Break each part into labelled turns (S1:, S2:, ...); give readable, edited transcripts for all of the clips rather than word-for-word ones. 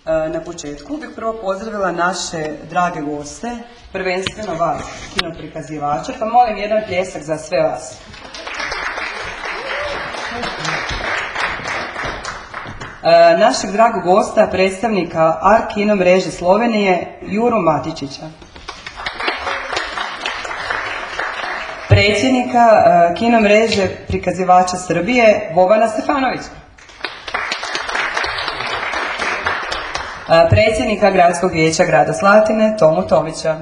S1: Na početku bih prvo pozdravila naše drage goste, prvenstveno vas, kinoprikazivače, pa molim jedan pljesak za sve vas. Našeg dragog gosta, predstavnika ART kino mreže Slovenije, Juru Matičića. Predsjednika kino mreže prikazivača Srbije, Bobana Stefanovića. Predsjednika Gradskog vijeća grada Slatine, Tomu Tomića.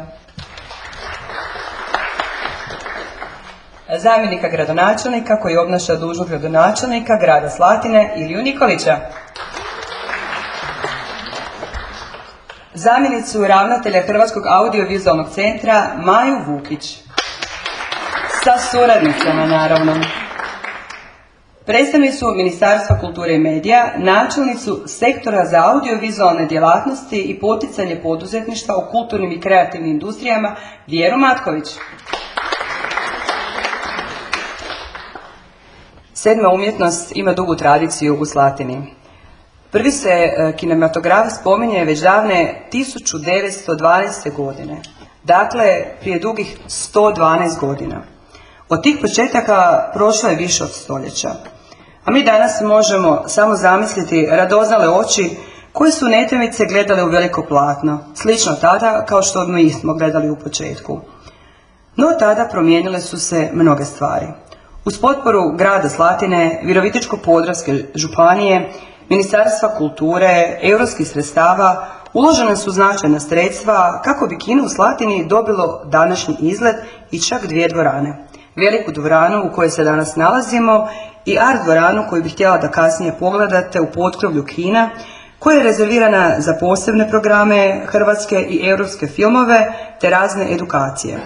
S1: Zamjenika gradonačelnika koji obnaša dužnost gradonačelnika grada Slatine, Iliju Nikolića. Zamjenicu ravnatelja Hrvatskog audiovizualnog centra, Maju Vukić. Sa suradnicama, naravno. Predstavnicu Ministarstva kulture i medija, načelnicu sektora za audiovizualne djelatnosti i poticanje poduzetništva u kulturnim i kreativnim industrijama, Vjeru Matković. Sedma umjetnost ima dugu tradiciju u Slatini. Prvi se kinematograf spominje već davne 1912. godine, dakle prije dugih 112 godina. Od tih početaka prošlo je više od stoljeća. A mi danas možemo samo zamisliti radoznale oči koje su Netemice gledale u veliko platno, slično tada kao što mi smo gledali u početku. No tada promijenile su se mnoge stvari. Uz potporu grada Slatine, Virovitičko-podravske županije, Ministarstva kulture, europskih sredstava, uložena su značajna sredstva kako bi kino u Slatini dobilo današnji izgled i čak dvije dvorane. Veliku dvoranu u kojoj se danas nalazimo i art dvoranu koju bih htjela da kasnije pogledate u potkrovlju kina, koja je rezervirana za posebne programe, hrvatske i europske filmove te razne edukacije.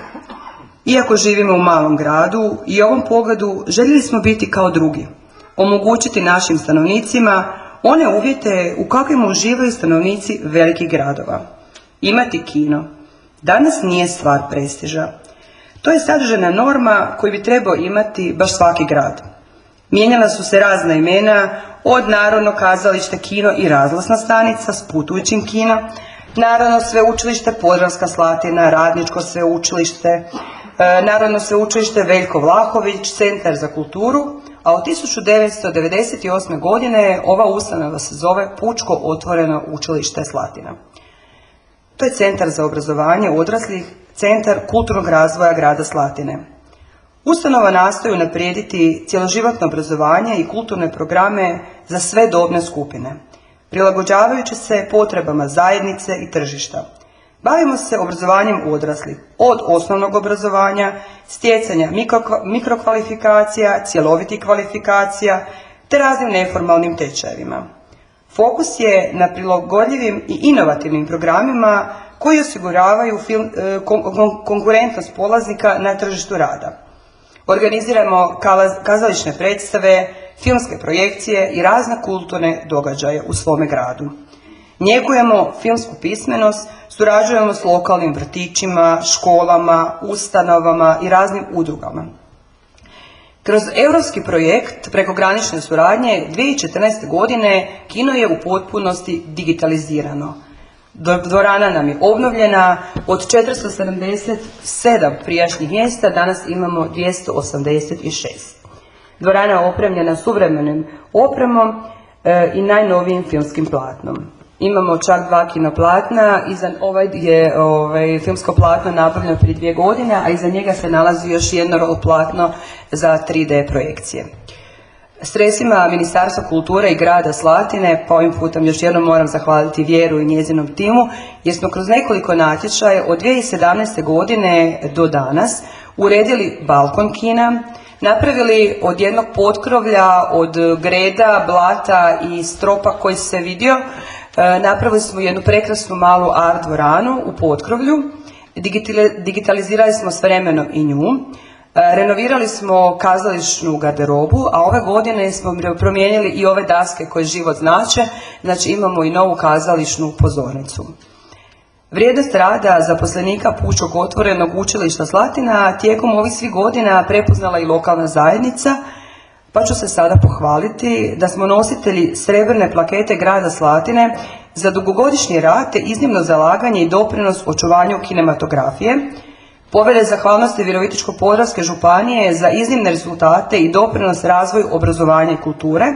S1: Iako živimo u malom gradu i u ovom pogledu željeli smo biti kao drugi, omogućiti našim stanovnicima one uvjete u kakvim uživaju stanovnici velikih gradova. Imati kino danas nije stvar prestiža. To je sadržajna norma koju bi trebao imati baš svaki grad. Mijenjala su se razna imena, od Narodno kazalište kino i razglasna stanica s putujućim kina, Narodno sveučilište Podravska Slatina, Radničko sveučilište, Narodno sveučilište Veljko Vlahović, Centar za kulturu, a od 1998. godine ova ustanova se zove Pučko otvoreno učilište Slatina. To je Centar za obrazovanje odraslih, Centar kulturnog razvoja grada Slatine. Ustanova nastoji unaprijediti cjeloživotno obrazovanje i kulturne programe za sve dobne skupine, prilagođavajući se potrebama zajednice i tržišta. Bavimo se obrazovanjem odraslih, od osnovnog obrazovanja, stjecanja mikrokvalifikacija, cjelovitih kvalifikacija, te raznim neformalnim tečajevima. Fokus je na prilagodljivim i inovativnim programima koji osiguravaju konkurentnost polaznika na tržištu rada. Organiziramo kazališne predstave, filmske projekcije i razne kulturne događaje u svome gradu. Njegujemo filmsku pismenost, surađujemo s lokalnim vrtićima, školama, ustanovama i raznim udrugama. Kroz europski projekt prekogranične suradnje 2014. godine kino je u potpunosti digitalizirano. Dvorana nam je obnovljena, od 477 prijašnjih mjesta danas imamo 286. Dvorana je opremljena suvremenim opremom i najnovijim filmskim platnom. Imamo čak 2 kinoplatna, ovaj je filmsko platno napravljeno prije 2 godine, a iza njega se nalazi još jedno roll platno za 3D projekcije. Sredstvima Ministarstva kulture i grada Slatine, pa ovim putem još jednom moram zahvaliti Vjeru i njezinom timu, jer smo kroz nekoliko natječaja od 2017. godine do danas uredili balkon kina, napravili od jednog potkrovlja, od greda, blata i stropa koji se vidio, napravili smo jednu prekrasnu malu art dvoranu u potkrovlju, digitalizirali smo s vremenom i nju, renovirali smo kazališnu garderobu, a ove godine smo promijenili i ove daske koje život znače, znači imamo i novu kazališnu pozornicu. Vrijednost rada zaposlenika Pučkog otvorenog učilišta Slatina tijekom ovih svih godina prepoznala i lokalna zajednica, pa ću se sada pohvaliti da smo nositelji srebrne plakete grada Slatine za dugogodišnji rad te iznimno zalaganje i doprinos očuvanju kinematografije. Povelja zahvalnosti Virovitičko-podravske županije za iznimne rezultate i doprinos razvoju obrazovanja i kulture,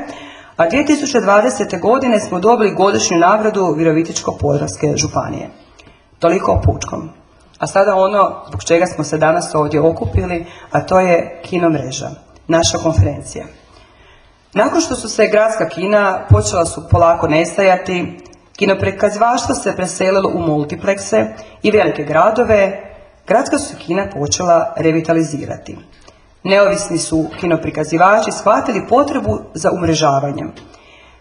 S1: a 2020. godine smo dobili godišnju nagradu Virovitičko-podravske županije. Toliko o Pučkom. A sada ono zbog čega smo se danas ovdje okupili, a to je kino mreža, naša konferencija. Nakon što su se gradska kina počela su polako nestajati, kinoprikazivaštvo se preselilo u multiplekse i velike gradove, gradska su kina počela revitalizirati. Neovisni su kinoprikazivači shvatili potrebu za umrežavanjem,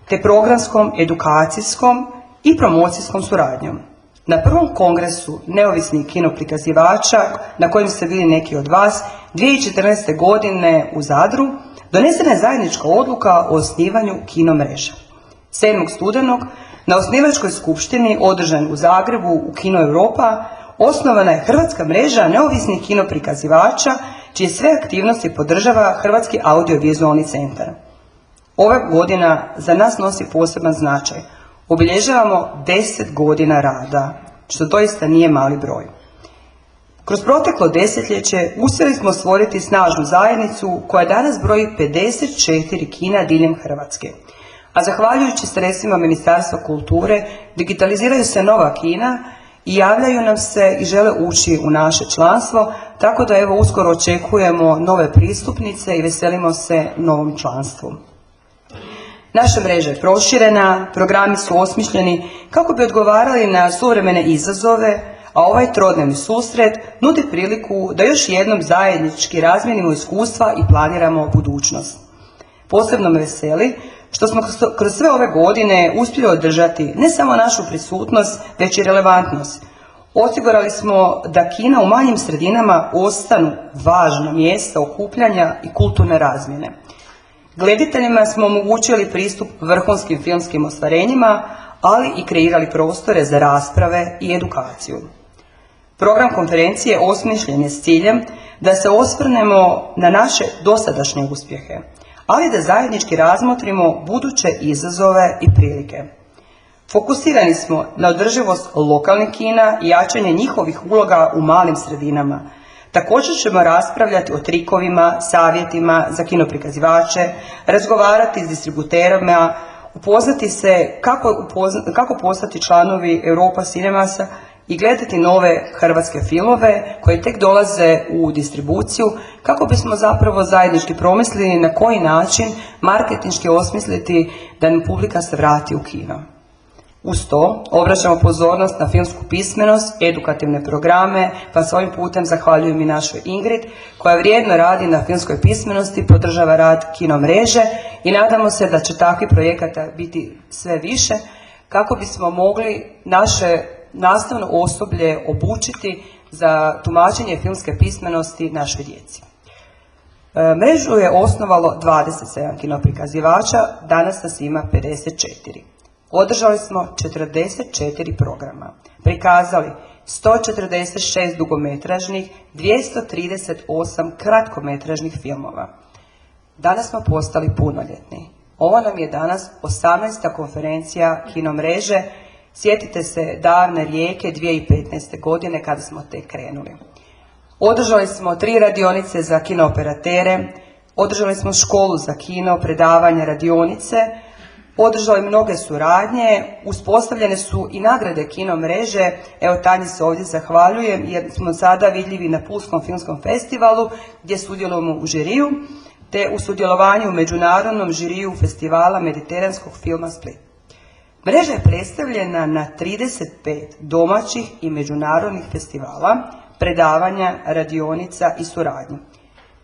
S1: te programskom, edukacijskom i promocijskom suradnjom. Na prvom kongresu neovisnih kinoprikazivača, na kojem ste bili neki od vas, 2014. godine u Zadru, donesena je zajednička odluka o osnivanju kino mreža. 7. studenog na osnivačkoj skupštini održan u Zagrebu u Kino Europa osnovana je Hrvatska mreža neovisnih kinoprikazivača čije sve aktivnosti podržava Hrvatski audiovizualni centar. Ova godina za nas nosi poseban značaj. Obilježavamo 10 godina rada, što doista nije mali broj. Kroz proteklo desetljeće uspjeli smo stvoriti snažnu zajednicu koja danas broji 54 kina diljem Hrvatske. A zahvaljujući sredstvima Ministarstva kulture digitaliziraju se nova kina i javljaju nam se i žele ući u naše članstvo, tako da evo uskoro očekujemo nove pristupnice i veselimo se novom članstvu. Naša mreža je proširena, programi su osmišljeni kako bi odgovarali na suvremene izazove, a ovaj trodnevni susret nudi priliku da još jednom zajednički razmijenimo iskustva i planiramo budućnost. Posebno me veseli što smo kroz sve ove godine uspjeli održati ne samo našu prisutnost, već i relevantnost. Osigurali smo da kina u manjim sredinama ostanu važno mjesto okupljanja i kulturne razmjene. Gledateljima smo omogućili pristup vrhunskim filmskim ostvarenjima, ali i kreirali prostore za rasprave i edukaciju. Program konferencije osmišljen je s ciljem da se osvrnemo na naše dosadašnje uspjehe, ali da zajednički razmotrimo buduće izazove i prilike. Fokusirani smo na održivost lokalnih kina i jačanje njihovih uloga u malim sredinama. Također ćemo raspravljati o trikovima, savjetima za kinoprikazivače, razgovarati s distributerima, upoznati se kako postati članovi Europa Cinemasa i gledati nove hrvatske filmove koje tek dolaze u distribuciju, kako bismo zapravo zajednički promislili na koji način marketinški osmisliti da nam publika se vrati u kino. Uz to obraćamo pozornost na filmsku pismenost, edukativne programe, pa s ovim putem zahvaljujem i našoj Ingrid koja vrijedno radi na filmskoj pismenosti, podržava rad kino mreže i nadamo se da će takvih projekata biti sve više kako bismo mogli naše nastavno osoblje obučiti za tumačenje filmske pismenosti našoj djeci. Mrežu je osnovalo 27 kinoprikazivača, danas nas ima 54. Održali smo 44 programa, prikazali 146 dugometražnih, 238 kratkometražnih filmova. Danas smo postali punoljetni. Ovo nam je danas 18. konferencija kino mreže. Sjetite se davne Rijeke 2015. godine kada smo tek krenuli. Održali smo 3 radionice za kinooperatere, održali smo školu za kino, predavanja, radionice, održali mnoge suradnje, uspostavljene su i nagrade kino mreže. Evo Tanji se ovdje zahvaljujem jer smo sada vidljivi na Pulskom filmskom festivalu gdje sudjelujemo u žiriju, te u sudjelovanju u međunarodnom žiriju festivala mediteranskog filma Split. Mreža je predstavljena na 35 domaćih i međunarodnih festivala, predavanja, radionica i suradnje.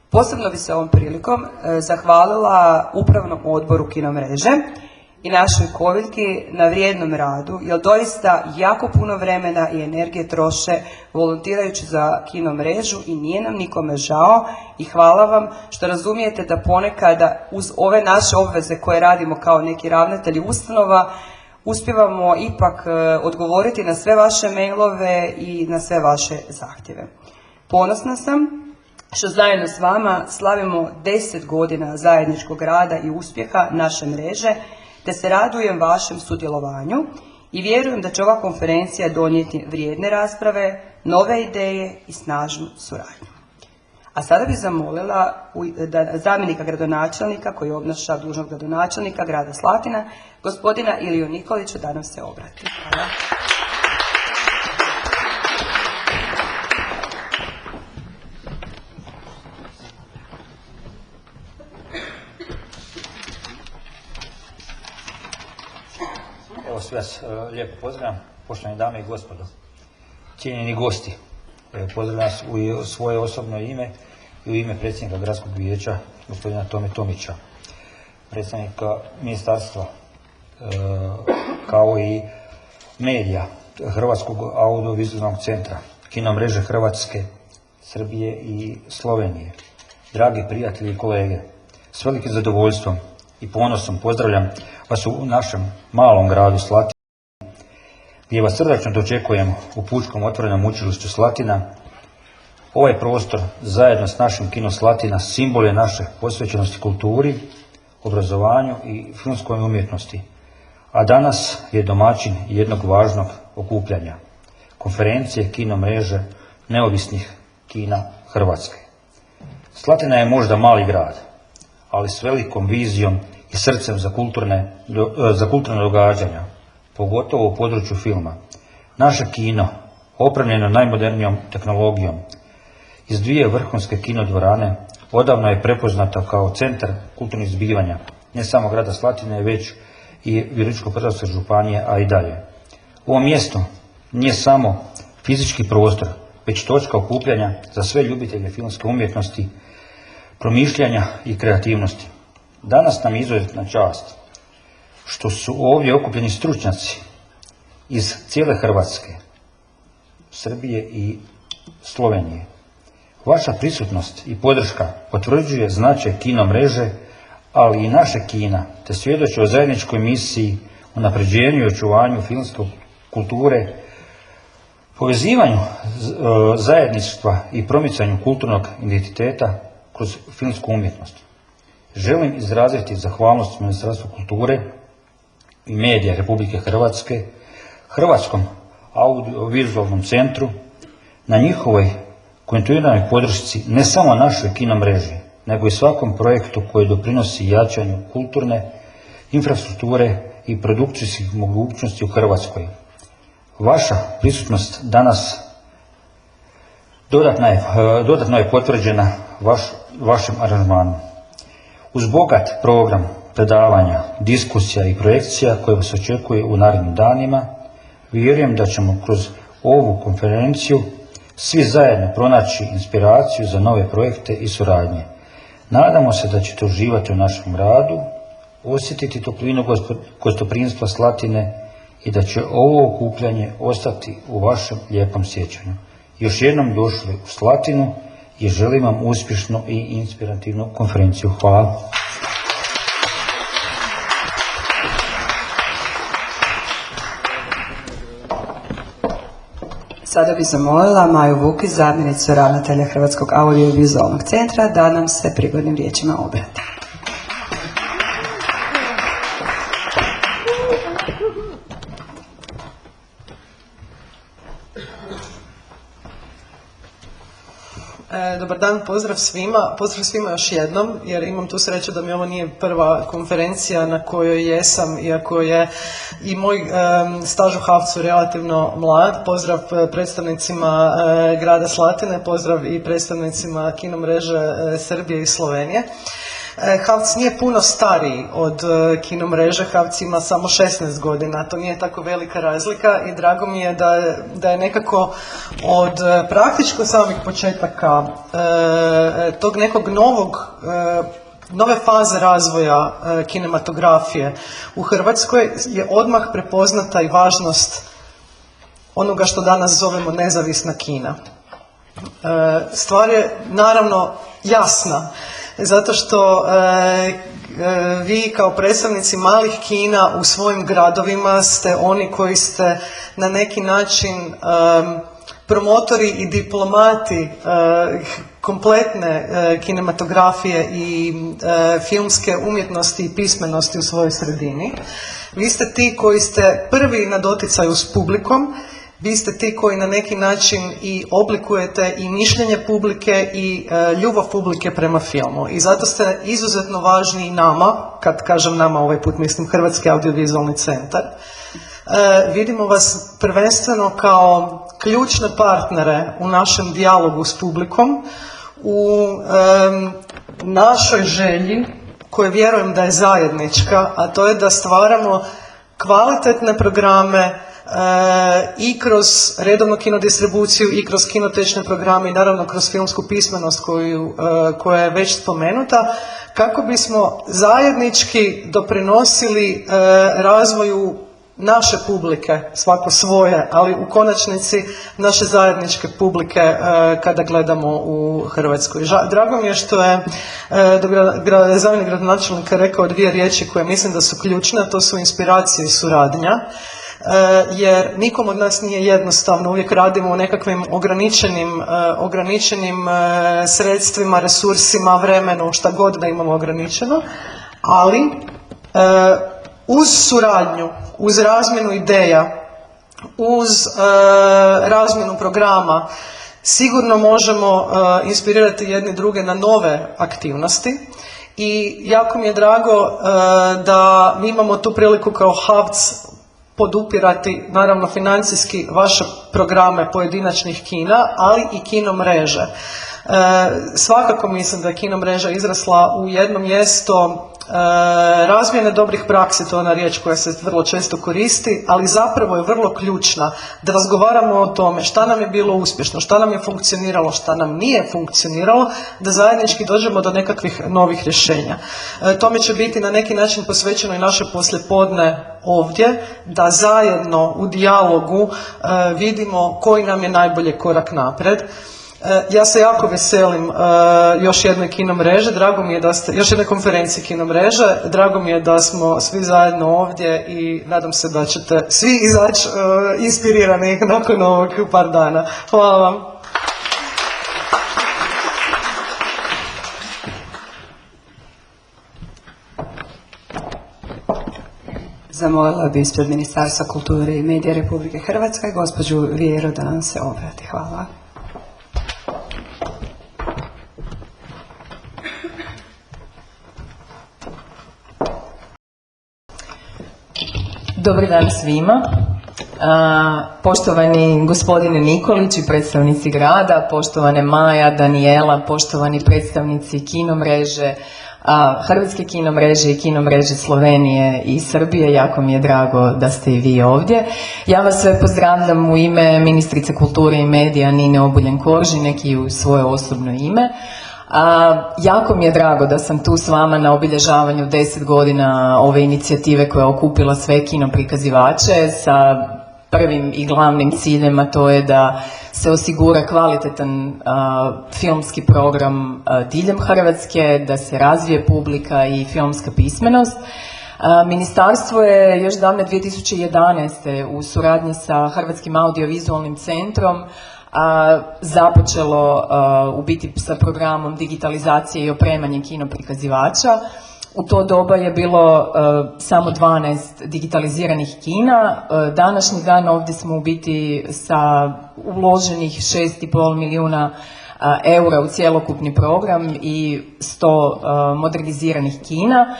S1: Posebno bi se ovom prilikom zahvalila Upravnom odboru kino mreže i našoj Koviljki na vrijednom radu, jer doista jako puno vremena i energije troše volontirajući za kino mrežu i nije nam nikome žao i hvala vam što razumijete da ponekada uz ove naše obveze koje radimo kao neki ravnatelji ustanova, uspijevamo ipak odgovoriti na sve vaše mailove i na sve vaše zahtjeve. Ponosna sam što zajedno s vama slavimo 10 godina zajedničkog rada i uspjeha naše mreže, te se radujem vašem sudjelovanju i vjerujem da će ova konferencija donijeti vrijedne rasprave, nove ideje i snažnu suradnju. A sada bih zamolila zamjenika gradonačelnika koji obnaša dužnost gradonačelnika grada Slatina, gospodina Iliju Nikolića, da nam se obrati. Hvala.
S2: Evo sve vas lijepo pozdravljam, poštovane dame i gospodo, cijenjeni gosti. Pozdravljam vas u svoje osobno ime i u ime predsjednika gradskog vijeća, gospodina Tome Tomića, predstavnika ministarstva, kao i medija Hrvatskog audiovizualnog centra, kino mreže Hrvatske, Srbije i Slovenije. Dragi prijatelji i kolege, s velikim zadovoljstvom i ponosom pozdravljam vas u našem malom gradu Slatini, gdje vas srdačno dočekujemo u Pučkom otvorenom učilištu Slatina. Ovaj prostor, zajedno s našim kino Slatina, simbol je naše posvećenosti kulturi, obrazovanju i filmskoj umjetnosti, a danas je domaćin jednog važnog okupljanja, konferencije kino mreže neovisnih kina Hrvatske. Slatina je možda mali grad, ali s velikom vizijom i srcem za kulturne događanja, pogotovo u području filma. Naše kino, opremljeno najmodernijom tehnologijom, iz dvije vrhunske kinodvorane, odavno je prepoznata kao centar kulturnih zbivanja, ne samo grada Slatine, već i Virovitičko-podravske županije, a i dalje. Ovo mjesto nije samo fizički prostor, već točka okupljanja za sve ljubitelje filmske umjetnosti, promišljanja i kreativnosti. Danas nam je izuzetna čast što su ovdje okupljeni stručnjaci iz cijele Hrvatske, Srbije i Slovenije. Vaša prisutnost i podrška potvrđuje značaj kino mreže, ali i naše kina, te svjedoči o zajedničkoj misiji, unapređenju i očuvanju filmske kulture, povezivanju zajedništva i promicanju kulturnog identiteta kroz filmsku umjetnost. Želim izraziti zahvalnost Ministarstvu kulture i medija Republike Hrvatske, Hrvatskom audiovizualnom centru, na njihovoj kontinuiranoj podršci ne samo našoj kino mreži, nego i svakom projektu koji doprinosi jačanju kulturne infrastrukture i produkcijskih mogućnosti u Hrvatskoj. Vaša prisutnost danas dodatno je potvrđena vašim aranžmanom. Uz bogat program predavanja, diskusija i projekcija koje vas očekuje u narednim danima, vjerujem da ćemo kroz ovu konferenciju svi zajedno pronaći inspiraciju za nove projekte i suradnje. Nadamo se da ćete uživati u našem radu, osjetiti toplinu gostoprimstva Slatine i da će ovo okupljanje ostati u vašem lijepom sjećanju. Još jednom došli u Slatinu i želim vam uspješnu i inspirativnu konferenciju. Hvala.
S1: Sada bih zamolila Maju Vukić, zamjenicu ravnatelja Hrvatskog audiovizualnog centra, da nam se prigodnim riječima obrati.
S3: Dobar dan, pozdrav svima još jednom, jer imam tu sreću da mi ovo nije prva konferencija na kojoj jesam, iako je i moj staž u HAVC-u relativno mlad. Pozdrav predstavnicima grada Slatine, pozdrav i predstavnicima kino mreže Srbije i Slovenije. HAVC nije puno stariji od kino mreže, HAVC ima samo 16 godina, to nije tako velika razlika i drago mi je da je nekako od praktički samih početaka tog nekog nove faze razvoja kinematografije u Hrvatskoj je odmah prepoznata i važnost onoga što danas zovemo nezavisna kina. Stvar je naravno jasna, zato što vi kao predstavnici malih kina u svojim gradovima ste oni koji ste na neki način promotori i diplomati kompletne kinematografije i filmske umjetnosti i pismenosti u svojoj sredini. Vi ste ti koji ste prvi na doticaju s publikom, vi ste ti koji na neki način i oblikujete i mišljenje publike i ljubav publike prema filmu. I zato ste izuzetno važni i nama, kad kažem nama ovaj put mislim Hrvatski audiovizualni centar. Vidimo vas prvenstveno kao ključne partnere u našem dijalogu s publikom, u našoj želji, koju vjerujem da je zajednička, a to je da stvaramo kvalitetne programe i kroz redovnu kinodistribuciju i kroz kinotečne programe i naravno kroz filmsku pismenost koja je već spomenuta, kako bismo zajednički doprinosili razvoju naše publike, svako svoje, ali u konačnici naše zajedničke publike kada gledamo u Hrvatskoj. Drago mi je što je zamjenik gradonačelnika rekao dvije riječi koje mislim da su ključne, a to su inspiracija i suradnja. Jer nikom od nas nije jednostavno, uvijek radimo u nekakvim ograničenim sredstvima, resursima, vremenu, šta god da imamo ograničeno, ali uz suradnju, uz razmjenu ideja, uz razmjenu programa, sigurno možemo inspirirati jedni druge na nove aktivnosti. I jako mi je drago da mi imamo tu priliku kao HAVC podupirati, naravno financijski, vaše programe pojedinačnih kina, ali i kino mreže. Svakako mislim da je kino mreža izrasla u jedno mjesto razmjene dobrih praksi, to je ona riječ koja se vrlo često koristi, ali zapravo je vrlo ključna da razgovaramo o tome šta nam je bilo uspješno, šta nam je funkcioniralo, šta nam nije funkcioniralo, da zajednički dođemo do nekakvih novih rješenja. Tome će biti na neki način posvećeno i naše poslijepodne ovdje, da zajedno u dijalogu vidimo koji nam je najbolji korak naprijed. Ja se jako veselim još jednoj kino mreže, drago mi je da ste, još jednoj konferenciji kino mreže, drago mi je da smo svi zajedno ovdje i nadam se da ćete svi izaći inspirirani nakon ovog par dana. Hvala vam.
S1: Zamolila bi ispred Ministarstva kulture i medija Republike Hrvatske gospođu Vjeru da nam se obrati. Hvala.
S4: Dobar dan svima. Poštovani gospodine Nikolić i predstavnici grada, poštovane Maja, Danijela, poštovani predstavnici kino mreže, Hrvatske kino mreže i kino mreže Slovenije i Srbije, jako mi je drago da ste i vi ovdje. Ja vas sve pozdravljam u ime ministrice kulture i medija Nine Obuljen-Koržinek i u svoje osobno ime. Jako mi je drago da sam tu s vama na obilježavanju 10 godina ove inicijative koja je okupila sve kinoprikazivače sa prvim i glavnim ciljem, a to je da se osigura kvalitetan filmski program diljem Hrvatske, da se razvije publika i filmska pismenost. Ministarstvo je još davne 2011. u suradnji sa Hrvatskim audiovizualnim centrom započelo u biti sa programom digitalizacije i opremanje kinoprikazivača. U to doba je bilo samo 12 digitaliziranih kina. Današnji dan ovdje smo u biti sa uloženih 6,5 milijuna eura u cjelokupni program i 100 moderniziranih kina.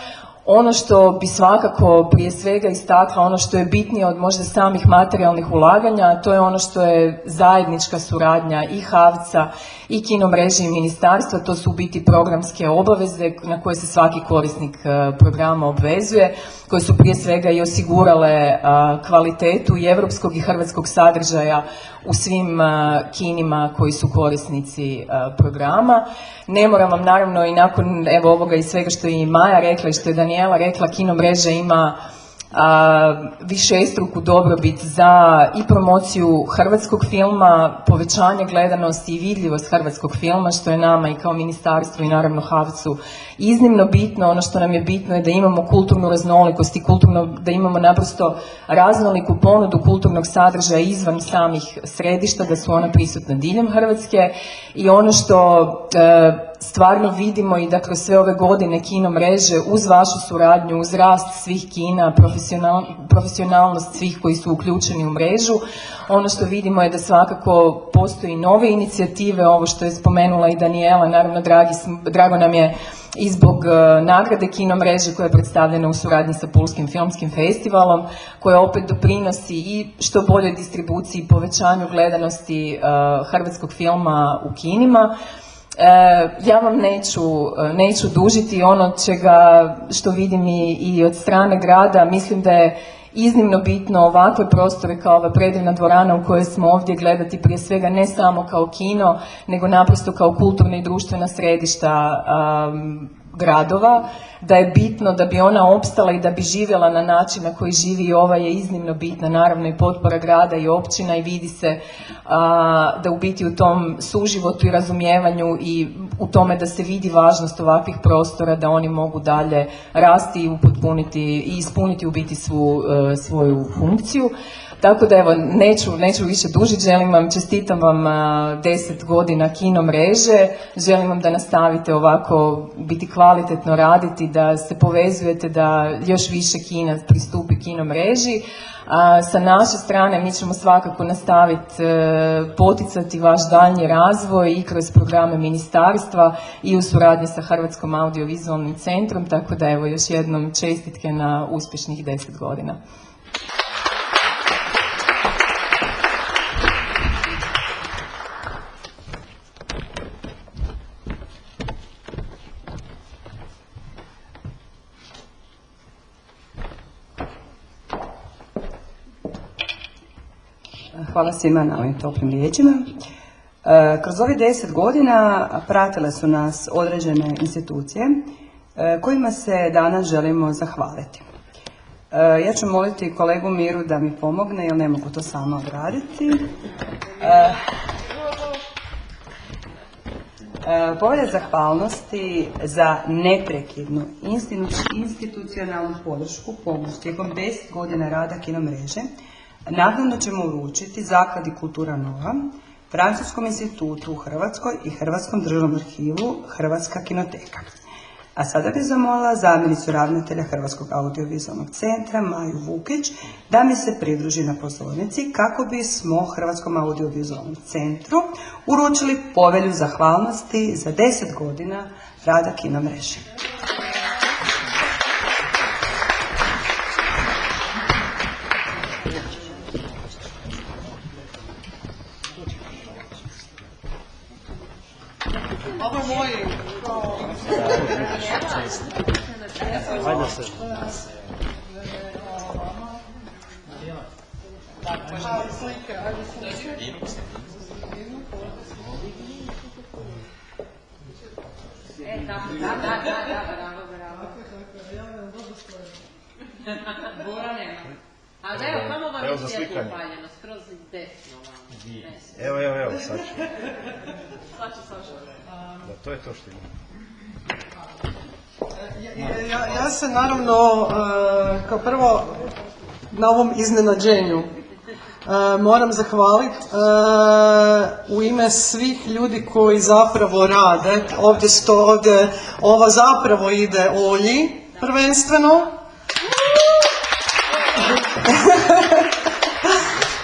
S4: Ono što bi svakako prije svega istakla, ono što je bitnije od možda samih materijalnih ulaganja, to je ono što je zajednička suradnja i HAVC-a i kino mreže i ministarstva, to su u biti programske obaveze na koje se svaki korisnik programa obvezuje, koje su prije svega i osigurale kvalitetu i europskog i hrvatskog sadržaja u svim kinima koji su korisnici programa. Ne moram vam naravno i nakon evo ovoga i svega što je i Maja rekla i što je Danijela rekla, kino mreža ima višestruku dobrobit za i promociju hrvatskog filma, povećanje gledanosti i vidljivost hrvatskog filma, što je nama i kao ministarstvo i naravno HAVC-u iznimno bitno. Ono što nam je bitno je da imamo kulturnu raznolikost i da imamo naprosto raznoliku ponudu kulturnog sadržaja izvan samih središta, da su ona prisutna diljem Hrvatske. I ono što stvarno vidimo i da kroz sve ove godine kino mreže, uz vašu suradnju, uz rast svih kina, profesionalnost svih koji su uključeni u mrežu, ono što vidimo je da svakako postoji nove inicijative, ovo što je spomenula i Danijela, naravno drago nam je i zbog nagrade kino mreže koja je predstavljena u suradnji sa Pulskim filmskim festivalom, koja opet doprinosi i što boljoj distribuciji i povećanju gledanosti hrvatskog filma u kinima. Ja vam neću dužiti, ono što vidim i od strane grada, mislim da je iznimno bitno ovakve prostore kao ova predivna dvorana u kojoj smo ovdje gledati prije svega ne samo kao kino, nego naprosto kao kulturna i društvena središta gradova, da je bitno da bi ona opstala i da bi živjela na način na koji živi i ova je iznimno bitna, naravno i potpora grada i općina, i vidi se da u biti u tom suživotu i razumijevanju i u tome da se vidi važnost ovakvih prostora, da oni mogu dalje rasti i upotpuniti i ispuniti u biti svoju funkciju. Tako da evo, neću više dužiti, čestitam vam 10 godina kino mreže, želim vam da nastavite ovako biti kvalitetno raditi, da se povezujete, da još više kina pristupi kino mreži. Sa naše strane mi ćemo svakako nastaviti poticati vaš daljnji razvoj i kroz programe ministarstva i u suradnji sa Hrvatskom audiovizualnim centrom, tako da evo još jednom čestitke na uspješnih 10 godina.
S1: Hvala svima na ovim toplim riječima. Kroz ovih 10 godina pratile su nas određene institucije kojima se danas želimo zahvaliti. Ja ću moliti kolegu Miru da mi pomogne jer ne mogu to sama odraditi. Povelja zahvalnosti za neprekidnu institucionalnu podršku, pomoć tijekom 10 godina rada kino mreže naknadno ćemo uručiti Zakladi Kultura Nova, Francuskom institutu u Hrvatskoj i Hrvatskom državnom arhivu Hrvatska kinoteka. A sada bih zamolila zamjenicu ravnatelja Hrvatskog audiovizualnog centra Maju Vukić da mi se pridruži na pozornici kako bismo Hrvatskom audiovizualnom centru uručili povelju zahvalnosti za 10 godina rada kino mreže.
S5: Ajde se.
S6: Ali evo, kamo vam je svjetlo upaljeno, skroz desno vam.
S5: Evo, sad ću. Da, to je to što imam.
S3: Ja se naravno, kao prvo, na ovom iznenađenju moram zahvaliti u ime svih ljudi koji zapravo rade. Ovdje ova zapravo ide Olji, prvenstveno.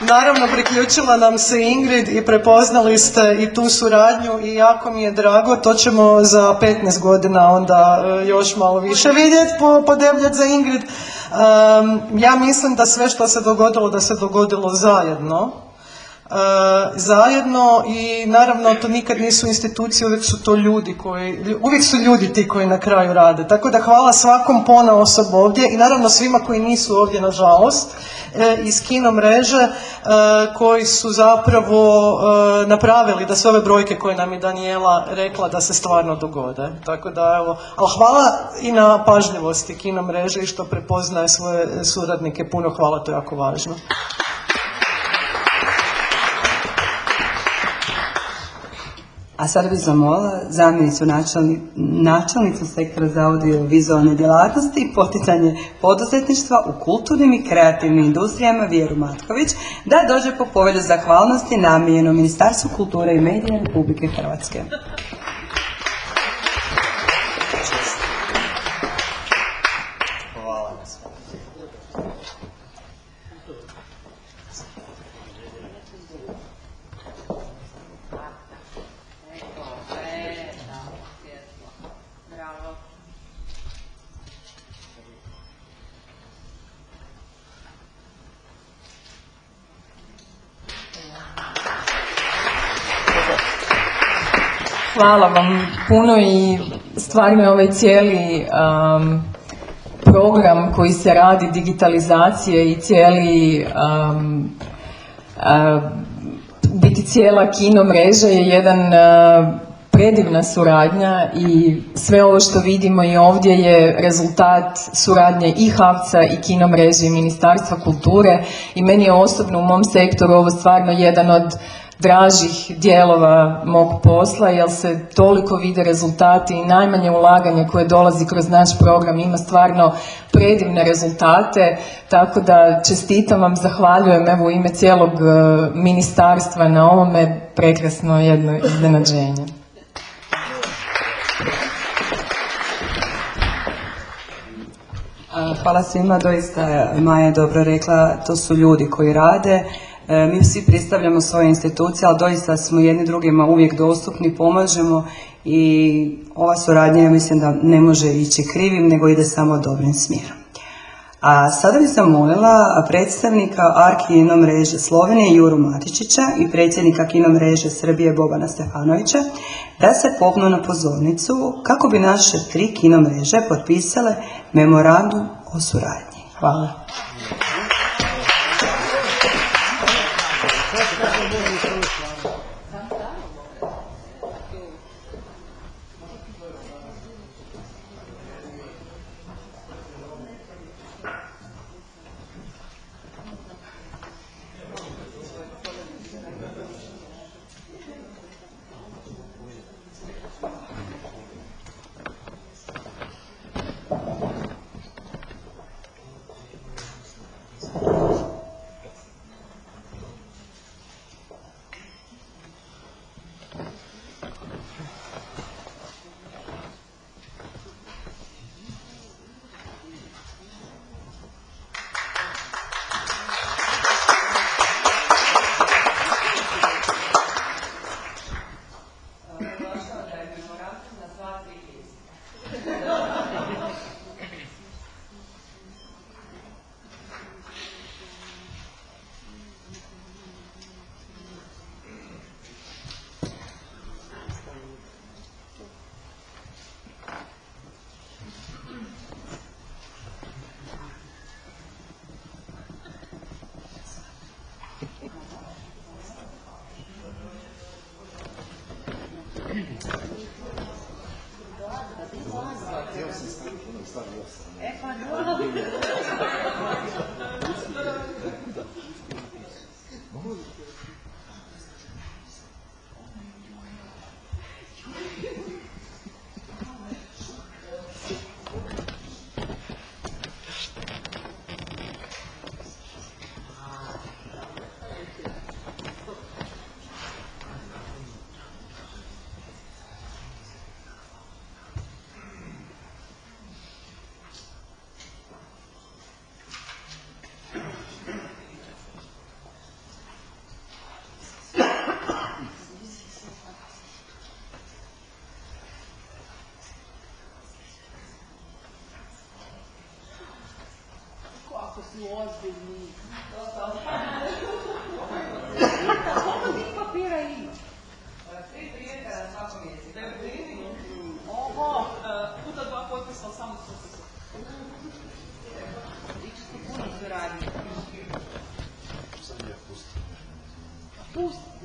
S3: Naravno, priključila nam se Ingrid i prepoznali ste i tu suradnju i jako mi je drago, to ćemo za 15 godina onda još malo više vidjeti, podebljati za Ingrid. Ja mislim da sve što se dogodilo, da se dogodilo zajedno. zajedno i naravno to nikad nisu institucije, uvijek su to ljudi uvijek su ljudi ti koji na kraju rade. Tako da hvala svakom ponaosob ovdje i naravno svima koji nisu ovdje nažalost iz kino mreže koji su zapravo napravili da sve ove brojke koje nam je Danijela rekla da se stvarno dogode. Tako da evo, ali hvala i na pažljivosti kino mreže i što prepoznaje svoje suradnike. Puno hvala, to je jako važno.
S1: A sada bih zamolila zamjenicu načelnicu sektora za audiovizualne djelatnosti i poticanje poduzetništva u kulturnim i kreativnim industrijama Vjeru Matković da dođe po povelju zahvalnosti namijenjenom Ministarstvu kulture i medija Republike Hrvatske.
S6: Bravo.
S4: Hvala vam puno i stvarno ovaj cijeli program koji se radi digitalizacije i cijeli biti cijela kino mreža je jedan predivna suradnja i sve ovo što vidimo i ovdje je rezultat suradnje i HAVC-a i kino mreže i Ministarstva kulture i meni je osobno u mom sektoru ovo stvarno jedan od dražih dijelova mog posla, jer se toliko vide rezultati i najmanje ulaganje koje dolazi kroz naš program ima stvarno predivne rezultate, tako da čestitam vam, zahvaljujem evo u ime cijelog ministarstva na ovome, prekrasno jedno iznenađenje.
S1: Hvala svima, doista Maja je dobro rekla, to su ljudi koji rade. Mi svi predstavljamo svoje institucije, ali doista smo jedni drugima uvijek dostupni, pomažemo i ova suradnja ja mislim da ne može ići krivim, nego ide samo dobrim smjerom. A sada bih zamolila predstavnika ARK kino mreže Slovenije Juru Matičića i predsjednika kino mreže Srbije Bobana Stefanovića da se popnu na pozornicu kako bi naše 3 kino mreže potpisale memorandum o suradnji. Hvala.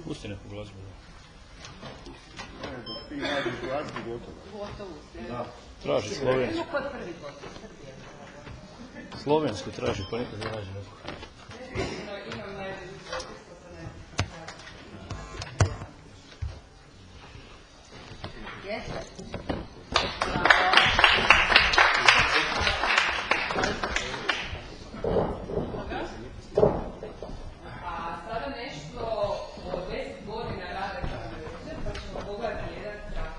S5: Pusti neku glazbu.
S6: Gotovo sve.
S5: Traži slovensku.
S6: Idemo kod prvi gotov.
S5: Slovensku traži, pa nikad ne nađe neku.
S6: Jeste?
S1: A sada nešto o 10 godina rada kao mreže, pa ćemo pogledati jedan kratak.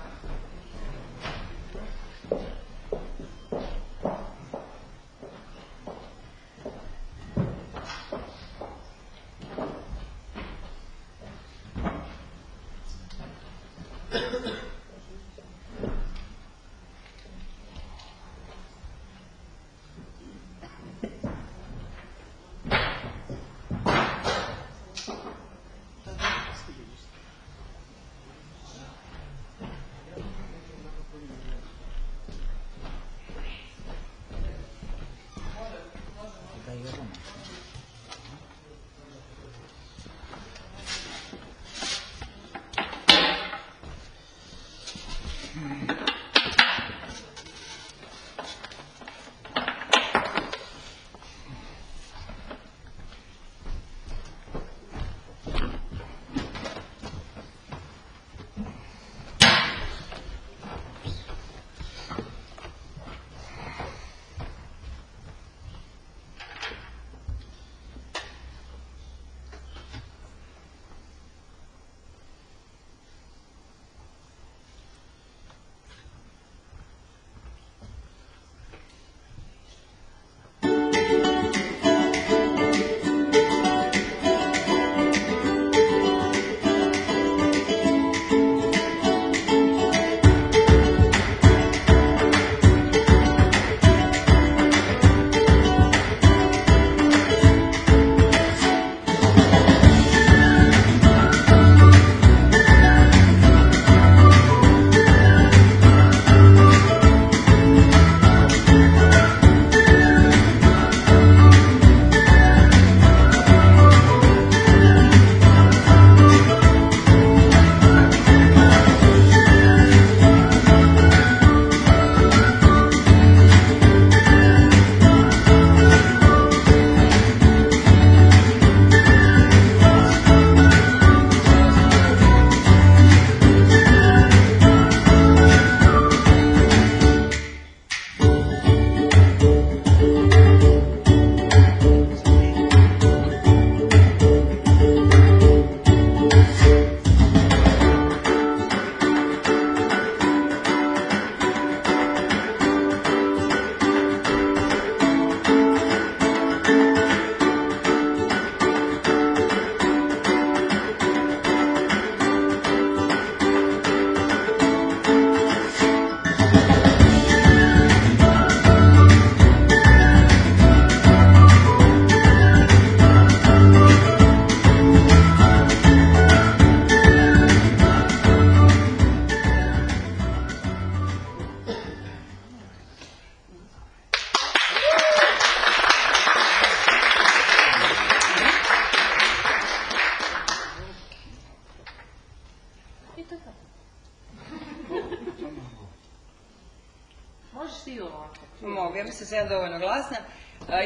S6: Možeš ti ovako.
S1: Mogu, ja mislim da sam dovoljno glasna.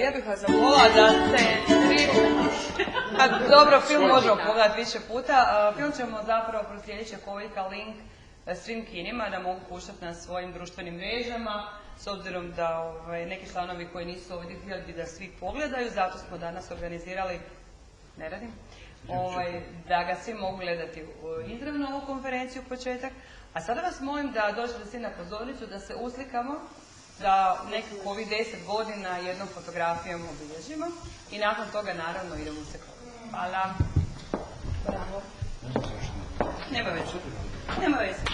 S1: Ja bih vas zamolila da se svi... Dobro, film možemo pogledati više puta. Film ćemo zapravo kroz sljedeće koliko link svim kinima da mogu puštati na svojim društvenim mrežama, s obzirom da neki članovi koji nisu ovdje htjeli bi da svi pogledaju, zato smo danas organizirali, ne radim, da ga svi mogu gledati izravno ovu konferenciju početak. A sada vas molim da dođete svi na pozornicu, da se uslikamo, da nekako ovih 10 godina jednom fotografijom obilježimo i nakon toga naravno idemo se Hvala. Bravo. Nema veze.